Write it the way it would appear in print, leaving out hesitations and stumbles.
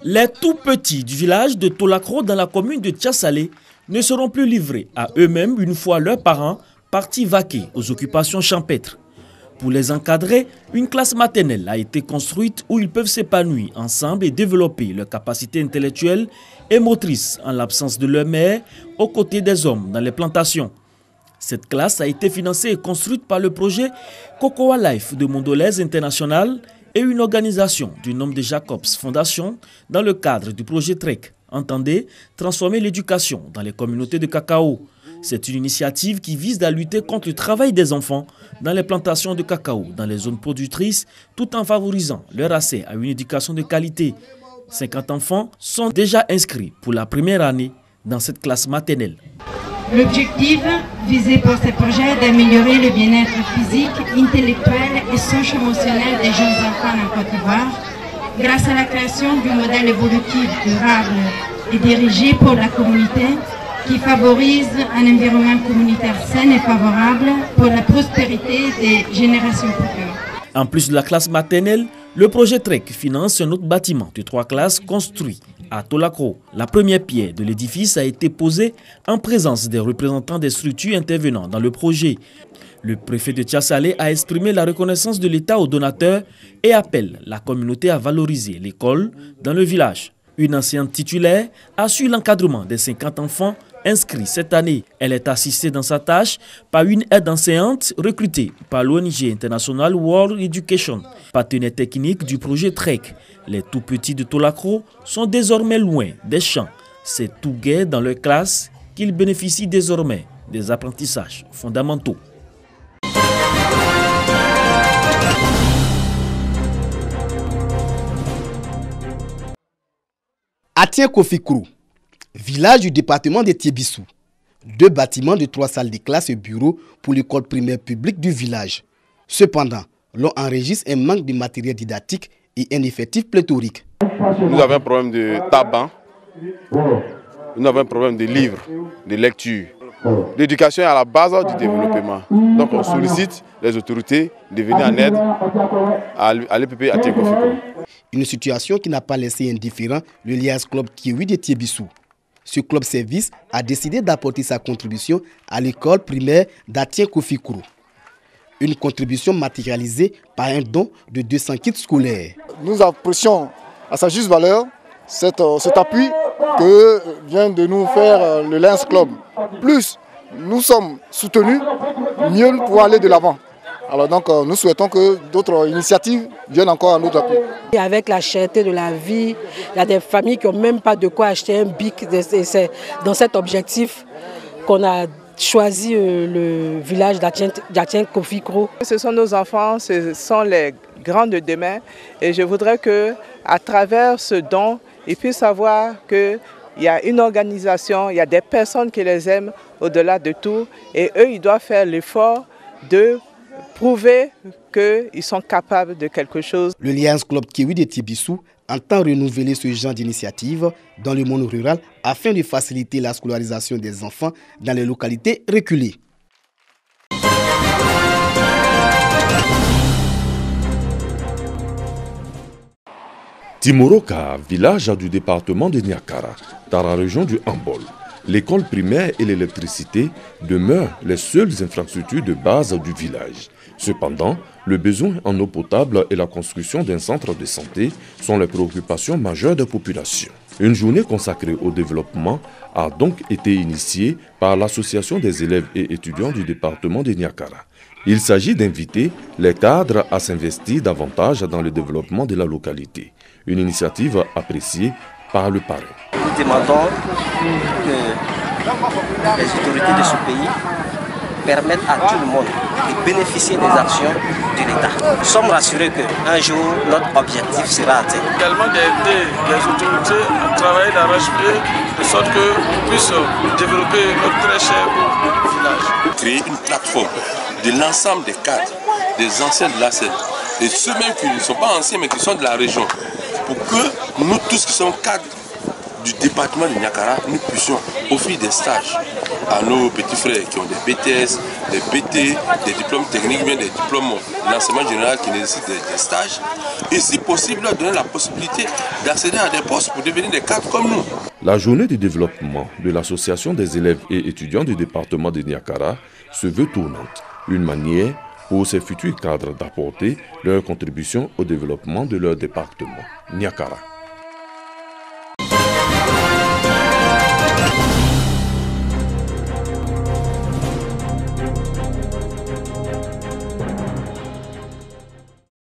Les tout petits du village de Tolakro dans la commune de Tiasalé ne seront plus livrés à eux-mêmes une fois leurs parents partis vaquer aux occupations champêtres. Pour les encadrer, une classe maternelle a été construite où ils peuvent s'épanouir ensemble et développer leurs capacités intellectuelles et motrices en l'absence de leur mère aux côtés des hommes dans les plantations. Cette classe a été financée et construite par le projet Cocoa Life de Mondelez International et une organisation du nom de Jacobs Fondation dans le cadre du projet TREC. Entendez transformer l'éducation dans les communautés de cacao. C'est une initiative qui vise à lutter contre le travail des enfants dans les plantations de cacao dans les zones productrices tout en favorisant leur accès à une éducation de qualité. 50 enfants sont déjà inscrits pour la première année dans cette classe maternelle. L'objectif visé par ce projet est d'améliorer le bien-être physique, intellectuel et socio-émotionnel des jeunes enfants en Côte d'Ivoire grâce à la création du modèle évolutif durable et dirigé pour la communauté qui favorise un environnement communautaire sain et favorable pour la prospérité des générations futures. En plus de la classe maternelle, le projet TREC finance un autre bâtiment de 3 classes construit à Tolakro. La première pierre de l'édifice a été posée en présence des représentants des structures intervenant dans le projet. Le préfet de Tiasalé a exprimé la reconnaissance de l'État aux donateurs et appelle la communauté à valoriser l'école dans le village. Une enseignante titulaire assure l'encadrement des 50 enfants inscrits cette année. Elle est assistée dans sa tâche par une aide enseignante recrutée par l'ONG International World Education, partenaire technique du projet TREC. Les tout petits de Tolakro sont désormais loin des champs. C'est tout gai dans leur classe qu'ils bénéficient désormais des apprentissages fondamentaux. Atien Kofikrou, village du département de Tiébissou. 2 bâtiments de 3 salles de classe et bureaux pour l'école primaire publique du village. Cependant, l'on enregistre un manque de matériel didactique et un effectif pléthorique. Nous avons un problème de tabac, nous avons un problème de livres, de lecture. L'éducation est à la base du développement. Donc on sollicite les autorités de venir en aide à l'EPP Atien Kofikrou. Une situation qui n'a pas laissé indifférent le Lias Club Kiwi de Tiébissou. Ce club service a décidé d'apporter sa contribution à l'école primaire d'Atien Kofikrou. Une contribution matérialisée par un don de 200 kits scolaires. Nous apprécions à sa juste valeur cet appui que vient de nous faire le Lions Club. Plus nous sommes soutenus, mieux nous pouvons aller de l'avant. Alors donc nous souhaitons que d'autres initiatives viennent encore à notre appui. Et avec la cherté de la vie, il y a des familles qui n'ont même pas de quoi acheter un bic. C'est dans cet objectif qu'on a choisi le village d'Atien Kofikrou. Ce sont nos enfants, ce sont les grands de demain. Et je voudrais qu'à travers ce don, ils puissent savoir qu'il y a une organisation, il y a des personnes qui les aiment au-delà de tout. Et eux, ils doivent faire l'effort de prouver qu'ils sont capables de quelque chose. Le Lions Club Kiwi de Tiébissou entend renouveler ce genre d'initiative dans le monde rural afin de faciliter la scolarisation des enfants dans les localités reculées. Timoroka, village du département de Niakara, dans la région du Hambol. L'école primaire et l'électricité demeurent les seules infrastructures de base du village. Cependant, le besoin en eau potable et la construction d'un centre de santé sont les préoccupations majeures des populations. Une journée consacrée au développement a donc été initiée par l'association des élèves et étudiants du département de Niakara. Il s'agit d'inviter les cadres à s'investir davantage dans le développement de la localité. Une initiative appréciée par le parrain. Nous demandons que les autorités de ce pays permettent à tout le monde de bénéficier des actions de l'État. Nous sommes rassurés qu'un jour, notre objectif sera atteint. Également d'aider les autorités à travailler d'arrache-pied de sorte qu'on puisse développer notre très cher village. Créer une plateforme de l'ensemble des cadres, des anciens de l'ACED, et ceux-mêmes qui ne sont pas anciens mais qui sont de la région, pour que nous tous qui sommes cadres du département de Niakara, nous puissions offrir des stages à nos petits frères qui ont des BTS, des BT, des diplômes techniques, bien des diplômes d'enseignement général qui nécessitent des stages, et si possible leur donner la possibilité d'accéder à des postes pour devenir des cadres comme nous. La journée de développement de l'association des élèves et étudiants du département de Niakara se veut tournante, une manière pour ces futurs cadres d'apporter leur contribution au développement de leur département. Niakara.